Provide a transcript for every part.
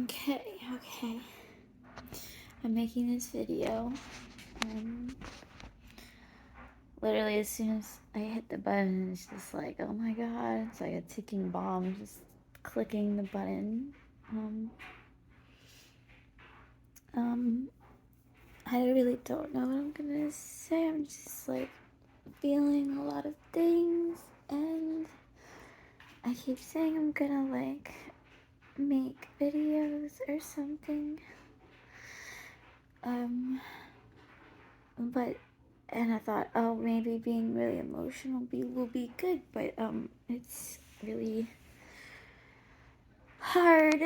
Okay. I'm making this video. Literally as soon as I hit the button, it's just like, oh my god, it's like a ticking bomb, just clicking the button. I really don't know what I'm gonna say. I'm just like feeling a lot of things, and I keep saying I'm gonna like make videos or something. And I thought, oh, maybe being really emotional will be good, but it's really hard.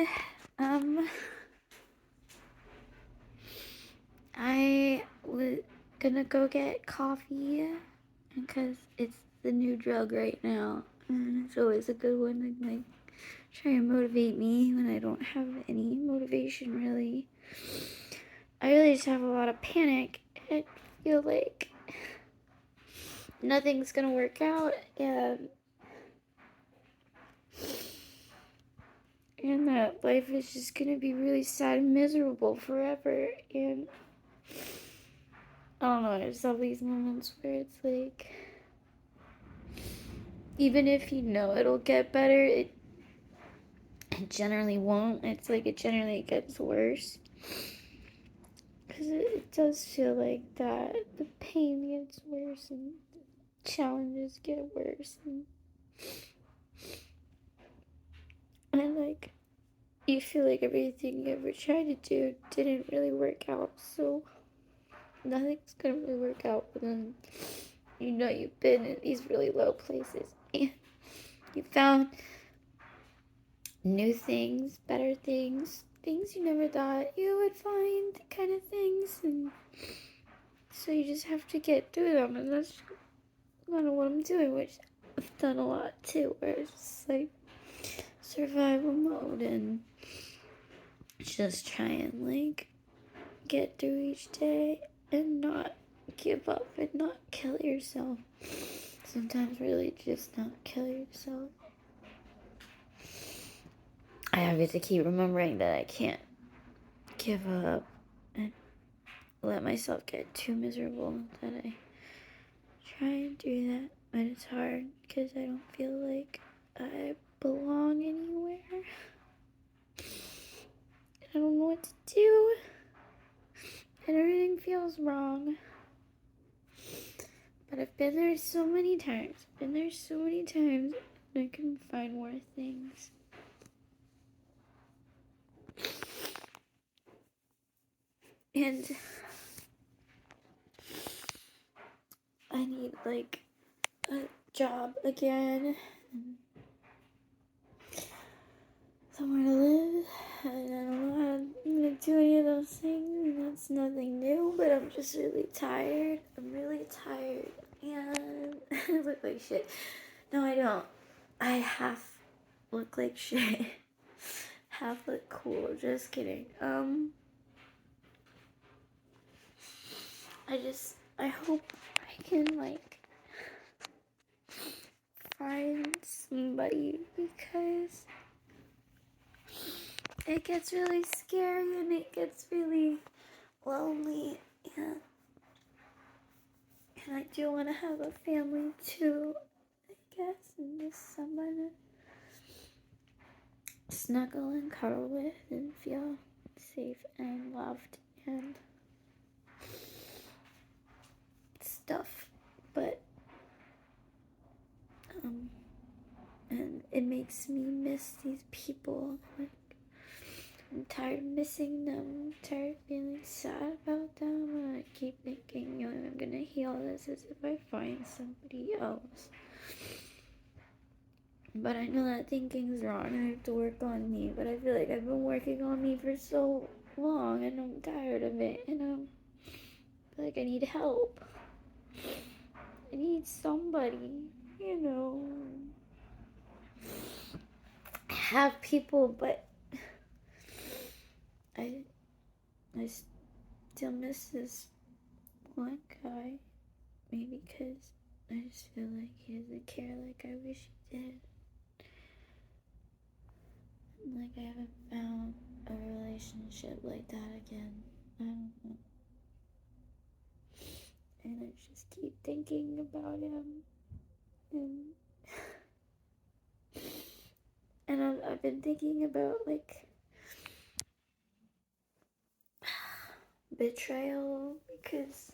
I was gonna go get coffee because it's the new drug right now, and it's always a good one to like try and motivate me when I don't have any motivation really. I really just have a lot of panic. I feel like nothing's gonna work out, and that life is just gonna be really sad and miserable forever. And I don't know, I just have these moments where it's like, even if you know it'll get better, it generally won't. It's like it generally gets worse, because it does feel like that. The pain gets worse and challenges get worse, and like you feel like everything you ever tried to do didn't really work out, so nothing's gonna really work out. But then you know you've been in these really low places and you found new things, better things, things you never thought you would find, kind of things, and so you just have to get through them. And that's kind of what I'm doing, which I've done a lot too, where it's just like survival mode and just try and like get through each day and not give up and not kill yourself. Sometimes really just not kill yourself. I have to keep remembering that I can't give up and let myself get too miserable, that I try and do that, but it's hard because I don't feel like I belong anywhere. I don't know what to do, and everything feels wrong. But I've been there so many times. And I can find more things. And I need like a job again, and somewhere to live, and I don't know how I'm gonna do any of those things, and that's nothing new, but I'm just really tired. I'm really tired, and I look like shit. No, I don't. I half look like shit. Half look cool, just kidding. I hope I can like find somebody, because it gets really scary and it gets really lonely, and I do want to have a family too, I guess, and just someone to snuggle and cuddle with and feel safe and loved and stuff. But and it makes me miss these people. Like, I'm tired of missing them. I'm tired of feeling sad about them. And I keep thinking, I'm gonna heal this as if I find somebody else. But I know that thinking's wrong and I have to work on me. But I feel like I've been working on me for so long and I'm tired of it. And I feel like I need help. I need somebody, have people, but I still miss this one guy. Maybe because I just feel like he doesn't care like I wish he did. Like I haven't found a relationship like that again. I don't know. And I just keep thinking about him. And I've been thinking about, like, betrayal, because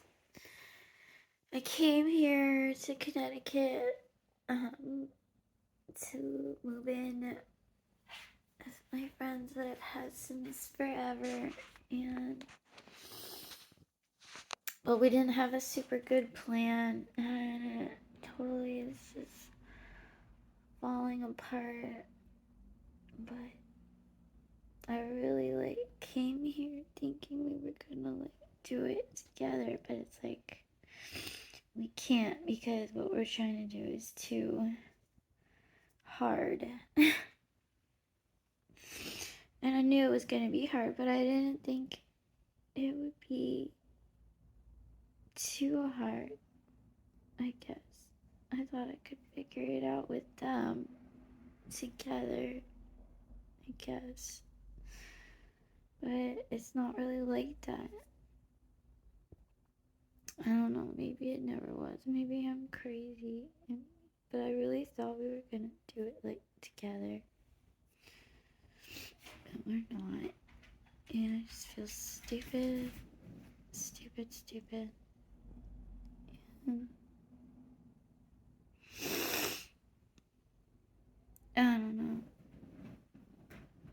I came here to Connecticut to move in with my friends that I've had since forever, but we didn't have a super good plan, and it totally is just falling apart. But I really, like, came here thinking we were gonna, like, do it together, but it's like we can't, because what we're trying to do is too hard. And I knew it was gonna be hard, but I didn't think it would be too hard, I guess. I thought I could figure it out with them together, I guess. But it's not really like that. I don't know, maybe it never was. Maybe I'm crazy. But I really thought we were gonna do it, like, together. But we're not. And I just feel stupid. Stupid. And I don't know.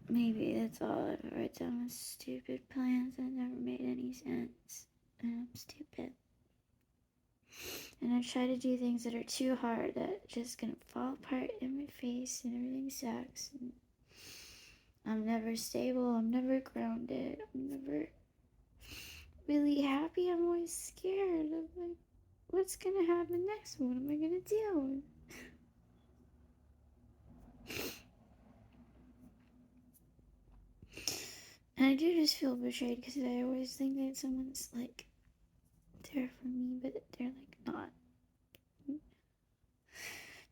Maybe that's all I've ever done with stupid plans that never made any sense. And I'm stupid. And I try to do things that are too hard, that are just gonna fall apart in my face, and everything sucks. And I'm never stable, I'm never grounded, I'm never really happy. I'm always scared of, like, what's gonna happen next? What am I gonna do? And I do just feel betrayed, because I always think that someone's, like, there for me, but they're, like, not.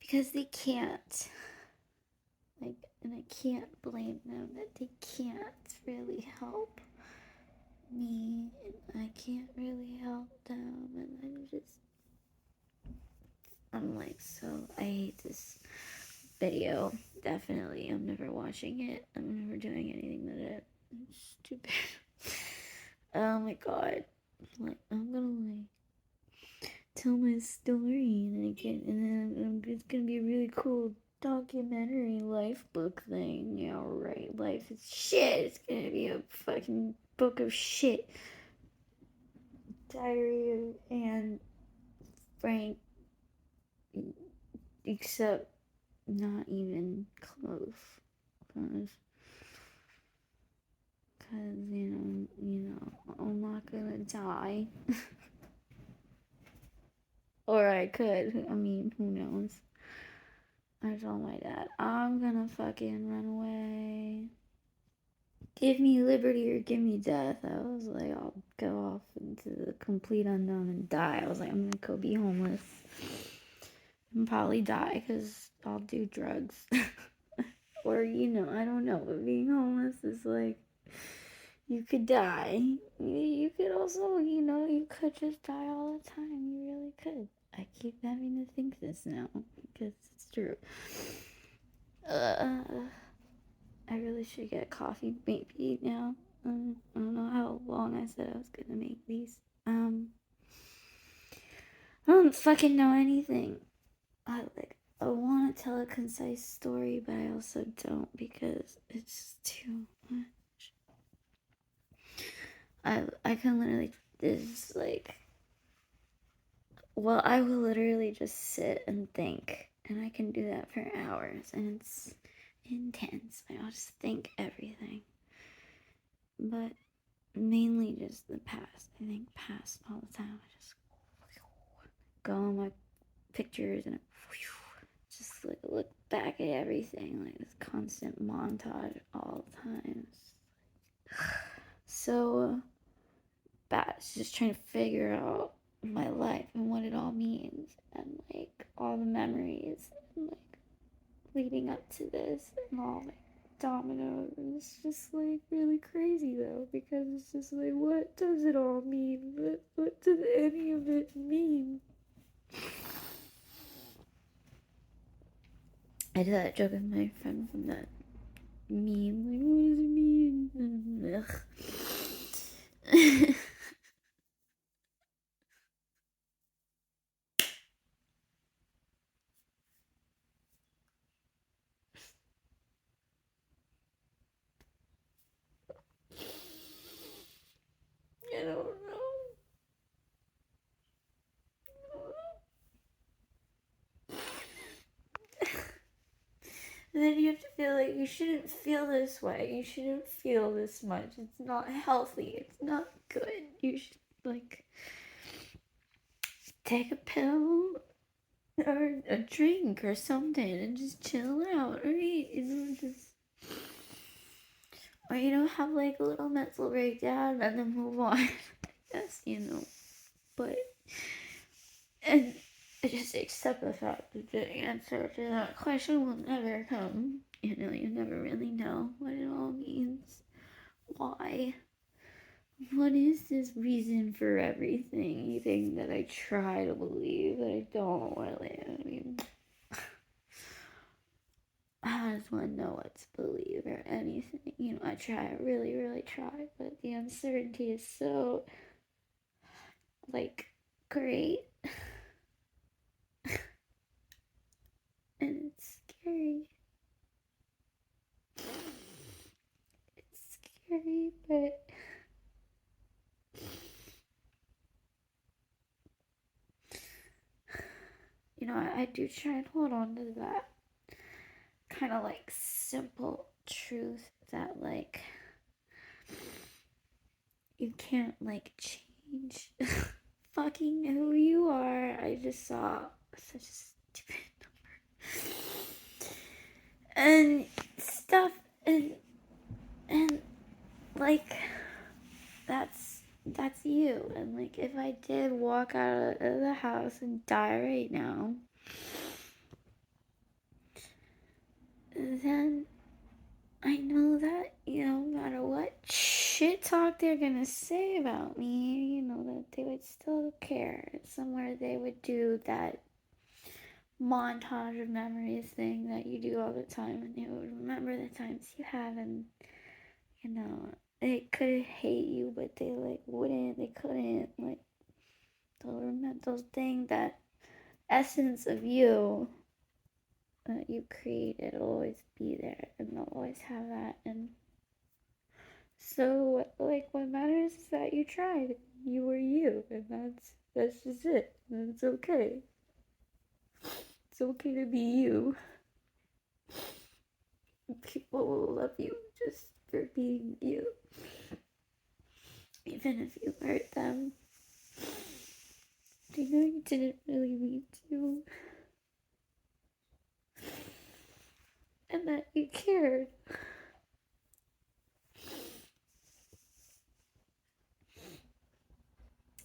Because they can't. Like, and I can't blame them that they can't really help me, and I can't really help them, and I'm like, so I hate this video. Definitely, I'm never watching it. I'm never doing anything with it. It's stupid. Oh my god. Like, I'm gonna, like, tell my story, and then it's gonna be a really cool documentary life book thing. Yeah, right. Life is shit. It's gonna be a fucking book of shit. Diary of Anne Frank, except not even close. Cause you know, I'm not gonna die. Or I could. I mean, who knows? I told my dad, I'm gonna fucking run away. Give me liberty or give me death. I was like, I'll go off into the complete unknown and die. I was like, I'm gonna go be homeless and probably die, because I'll do drugs. Or, I don't know, but being homeless is like, you could die. You could also, you could just die all the time. You really could. I keep having to think this now, because it's true. I really should get coffee maybe now. I don't know how long I said I was gonna make these. I don't fucking know anything. I want to tell a concise story, but I also don't, because it's too much. I can literally just, like, well, I will literally just sit and think, and I can do that for hours, and it's intense. I'll just think everything, but mainly just the past. I think past all the time. I just go on my pictures and just, like, look back at everything, like this constant montage all the time. So bad. It's just trying to figure out my life and what it all means, and, like, all the memories, and, like, leading up to this, and all, like, dominoes. And it's just like really crazy though, because it's just like, what does it all mean? What does any of it mean? I did that joke with my friend from that meme. Like, what does it mean? Ugh. I don't know. And then you have to feel like you shouldn't feel this way. You shouldn't feel this much. It's not healthy. It's not good. You should, like, take a pill or a drink or something and just chill out, right? Or, have like a little mental breakdown and then move on. Yes, but, and just accept the fact that the answer to that question will never come. You never really know what it all means. Why? What is this reason for everything? Anything that I try to believe that I don't really. I mean, how does one know what to believe or anything? I try, really, really try, but the uncertainty is so, like, great. And it's scary. It's scary, but I do try and hold on to that kind of like simple truth that like you can't like change fucking who you are. I just saw such a stupid number and stuff, and like that's you. And like if I did walk out of the house and die right now, then I know that, no matter what shit talk they're gonna say about me, that they would still care. Somewhere they would do that montage of memories thing that you do all the time, and they would remember the times you have, and, they could hate you, but they, like, wouldn't, they couldn't, like, they'll remember those things, that essence of you that you created will always be there, and they'll always have that. And so, like, what matters is that you tried. You were you, and that's just it. And it's okay. It's okay to be you. People will love you just for being you, even if you hurt them. You didn't really mean to, and that you cared.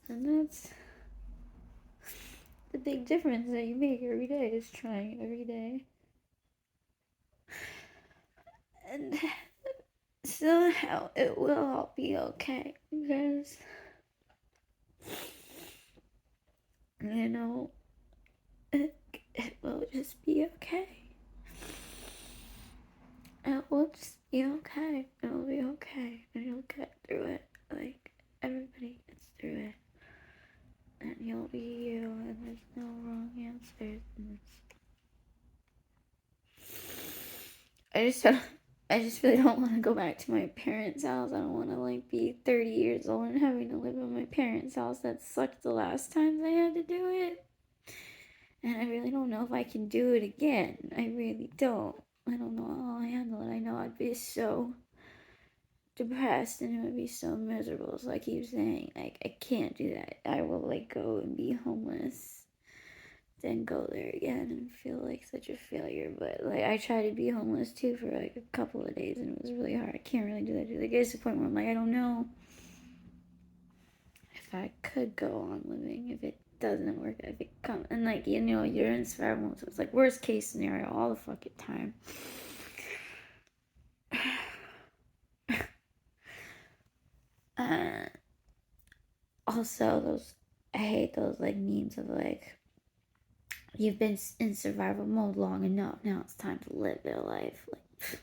And that's the big difference that you make every day, is trying every day. And somehow it will all be okay, because it will just be okay. It will just be okay. It'll be okay, and you'll get through it. Like, everybody gets through it, and you'll be you, and there's no wrong answers. I just really don't want to go back to my parents' house. I don't want to, like, be 30 years old and having to live in my parents' house. That sucked the last times I had to do it. And I really don't know if I can do it again. I really don't. I don't know how I'll handle it. I know I'd be so depressed and it would be so miserable. So I keep saying, like, I can't do that. I will, like, go and be homeless, then go there again and feel like such a failure. But, like, I tried to be homeless too for like a couple of days, and it was really hard. I can't really do that. Like, it gets to the point where I'm like, I don't know if I could go on living if it doesn't work. If it comes, and like, you're in survival mode, so it's like worst case scenario all the fucking time. Also, I hate those, like, memes of, like, you've been in survival mode long enough, now it's time to live your life. Like,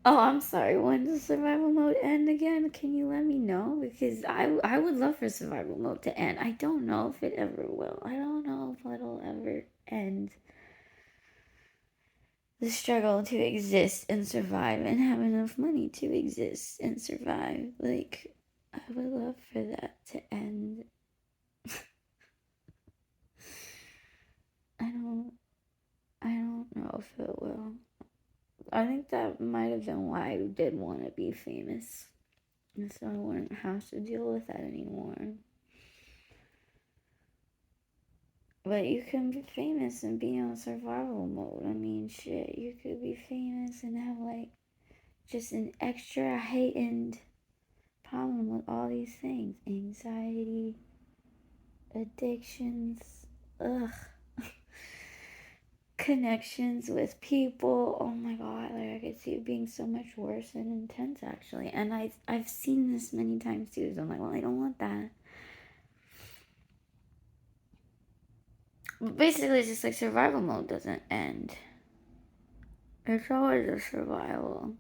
oh, I'm sorry, when does survival mode end again? Can you let me know? Because I would love for survival mode to end. I don't know if it ever will. I don't know if it'll ever end. The struggle to exist and survive and have enough money to exist and survive. Like, I would love for that to end. I don't know if it will. I think that might have been why I did want to be famous. And so I wouldn't have to deal with that anymore. But you can be famous and be on survival mode. I mean, shit, you could be famous and have, like, just an extra heightened problem with all these things. Anxiety, addictions, ugh. Connections with people. Oh my god, like, I could see it being so much worse and intense, actually. And I've seen this many times too, so I'm like, well, I don't want that. But basically, it's just like survival mode doesn't end. It's always a survival.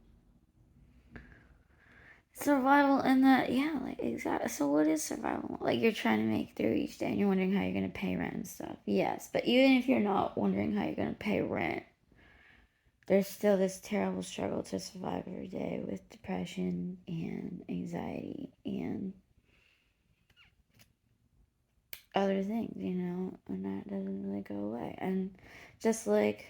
Survival in that, yeah, like, exactly. So what is survival mode? Like, you're trying to make through each day and you're wondering how you're going to pay rent and stuff. Yes, but even if you're not wondering how you're going to pay rent, there's still this terrible struggle to survive every day with depression and anxiety and other things, and that doesn't really go away. And just like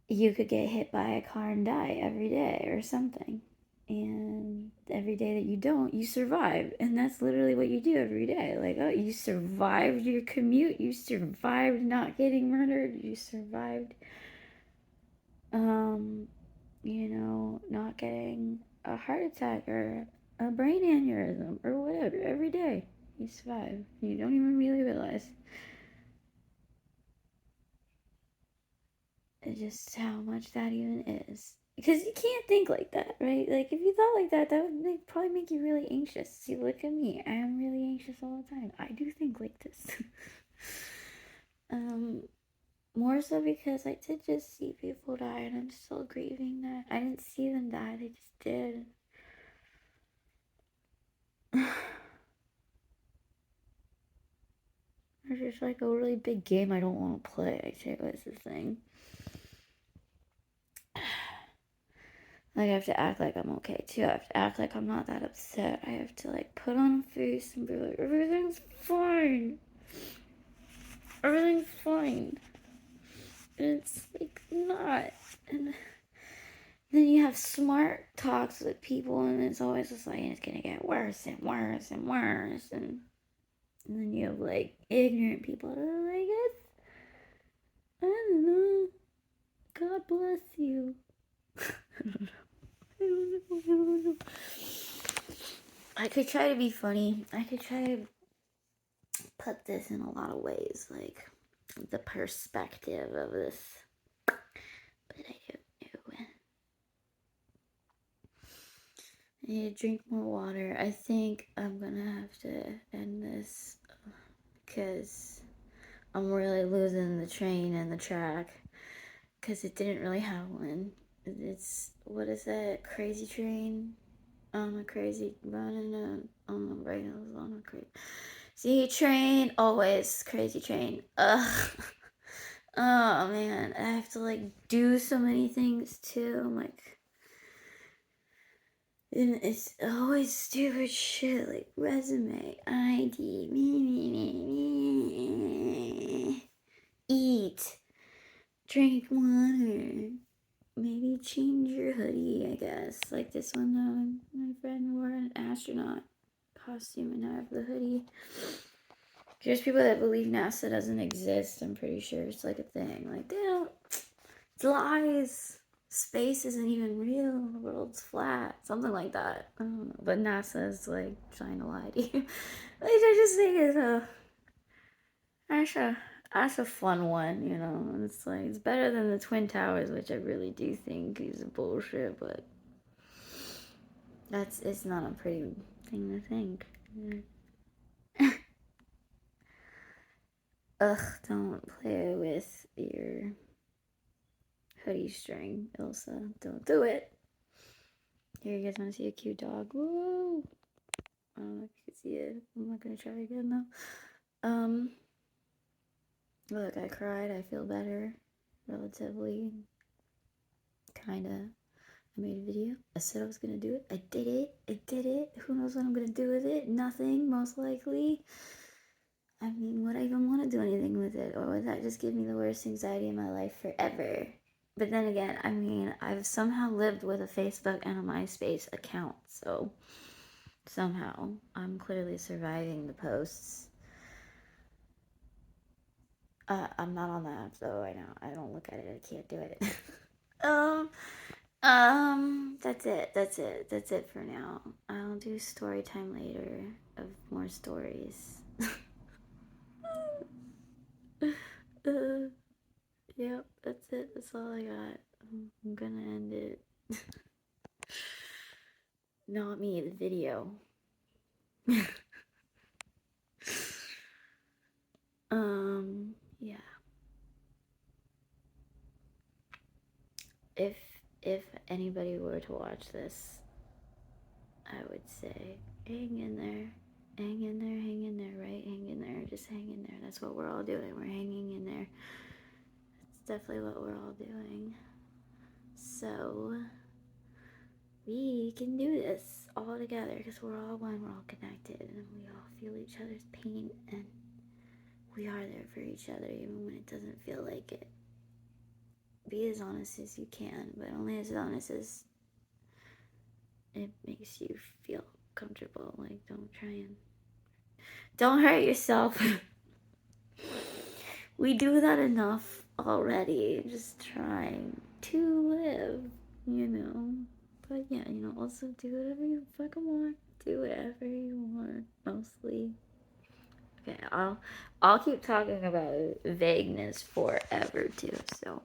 you could get hit by a car and die every day or something. And every day that you don't, you survive. And that's literally what you do every day. Like, oh, you survived your commute. You survived not getting murdered. You survived, not getting a heart attack or a brain aneurysm or whatever. Every day you survive. You don't even really realize. It's just how much that even is. Because you can't think like that, right? Like, if you thought like that, that would probably make you really anxious. See, look at me. I am really anxious all the time. I do think like this. More so because I did just see people die, and I'm still grieving that. I didn't see them die, they just did. There's just like a really big game I don't want to play. I say what's the thing. Like, I have to act like I'm okay too. I have to act like I'm not that upset. I have to, like, put on a face and be like, everything's fine. Everything's fine. And it's like not. And then you have smart talks with people, and it's always just like, it's gonna get worse and worse and worse. And then you have, like, ignorant people that are like, I don't know. God bless you. I don't know. I could try to be funny. I could try to put this in a lot of ways, like the perspective of this, but I don't know. I need to drink more water. I think I'm gonna have to end this because I'm really losing the train and the track because it didn't really have one. It's, what is that, crazy train on a crazy running on the rails on a crazy. See, train, always crazy train. Ugh. Oh man, I have to, like, do so many things too. I'm like, and it's always stupid shit like resume, ID, me. Eat, drink water, maybe change your hoodie, I guess. Like this one though, my friend wore an astronaut costume and I have the hoodie. There's people that believe NASA doesn't exist. I'm pretty sure it's like a thing. Like, they don't. It's lies. Space isn't even real. The world's flat. Something like that. I don't know. But NASA is, like, trying to lie to you. Which I just think is that's a fun one, It's like, it's better than the Twin Towers, which I really do think is bullshit, but It's not a pretty thing to think. Ugh, don't play with your hoodie string, Ilsa. Don't do it. Here, you guys want to see a cute dog? Whoa! I don't know if you can see it. I'm not gonna try again though. Look, I cried. I feel better, relatively. Kinda. I made a video. I said I was gonna do it. I did it. I did it. Who knows what I'm gonna do with it? Nothing, most likely. I mean, would I even want to do anything with it? Or would that just give me the worst anxiety in my life forever? But then again, I mean, I've somehow lived with a Facebook and a MySpace account, so somehow I'm clearly surviving the posts. I'm not on the app though. I know. I don't look at it. I can't do it. That's it. That's it. That's it for now. I'll do story time later of more stories. Yep, that's it. That's all I got. I'm gonna end it. Not me, the video. Yeah. If anybody were to watch this, I would say hang in there. Hang in there, hang in there, right? Hang in there, just hang in there. That's what we're all doing. We're hanging in there. That's definitely what we're all doing. So, we can do this all together because we're all one, we're all connected, and we all feel each other's pain, and we are there for each other even when it doesn't feel like it. Be as honest as you can, but only as honest as it makes you feel comfortable. Like, don't hurt yourself. We do that enough already. Just trying to live, you know. But yeah, also do whatever you fucking want. Do whatever you want, mostly. Okay, I'll keep talking about vagueness forever too, so